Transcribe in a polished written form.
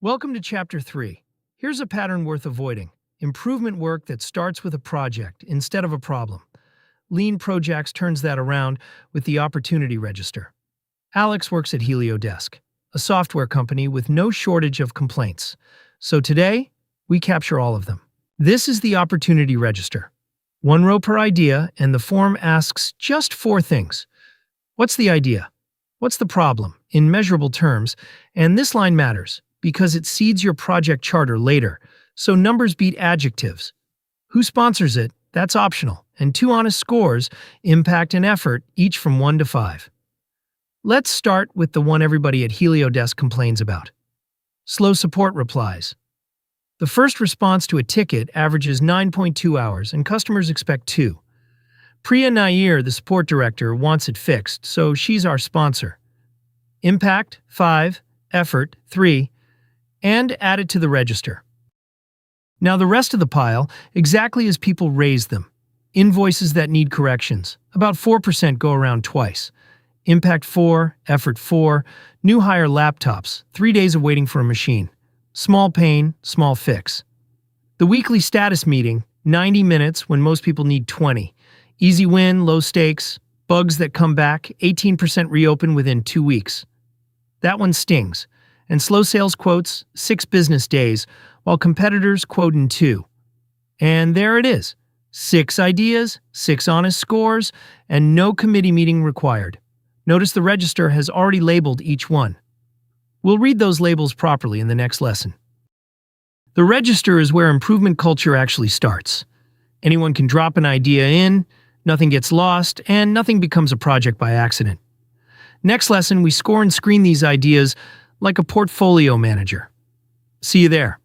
Welcome to Chapter 3. Here's a pattern worth avoiding. Improvement work that starts with a project instead of a problem. LeanProjax turns that around with the opportunity register. Alex works at HelioDesk, a software company with no shortage of complaints. So today, we capture all of them. This is the opportunity register. 1 row per idea, and the form asks just 4 things. What's the idea? What's the problem? In measurable terms, and this line matters because it seeds your project charter later, so numbers beat adjectives. Who sponsors it? That's optional, and 2 honest scores, impact and effort, each from 1 to 5. Let's start with the one everybody at HelioDesk complains about. Slow support replies. The first response to a ticket averages 9.2 hours, and customers expect 2. Priya Nair, the support director, wants it fixed, so she's our sponsor. Impact, 5, effort, 3, and add it to the register. Now the rest of the pile, exactly as people raise them. Invoices that need corrections. About 4% go around twice. Impact 4, effort 4, new hire laptops, 3 days of waiting for a machine. Small pain, small fix. The weekly status meeting, 90 minutes when most people need 20. Easy win, low stakes, bugs that come back, 18% reopen within 2 weeks. That one stings. And slow sales quotes, 6 business days, while competitors quote in 2. And there it is. 6 ideas, 6 honest scores, and no committee meeting required. Notice the register has already labeled each one. We'll read those labels properly in the next lesson. The register is where improvement culture actually starts. Anyone can drop an idea in, nothing gets lost, and nothing becomes a project by accident. Next lesson, we score and screen these ideas like a portfolio manager. See you there.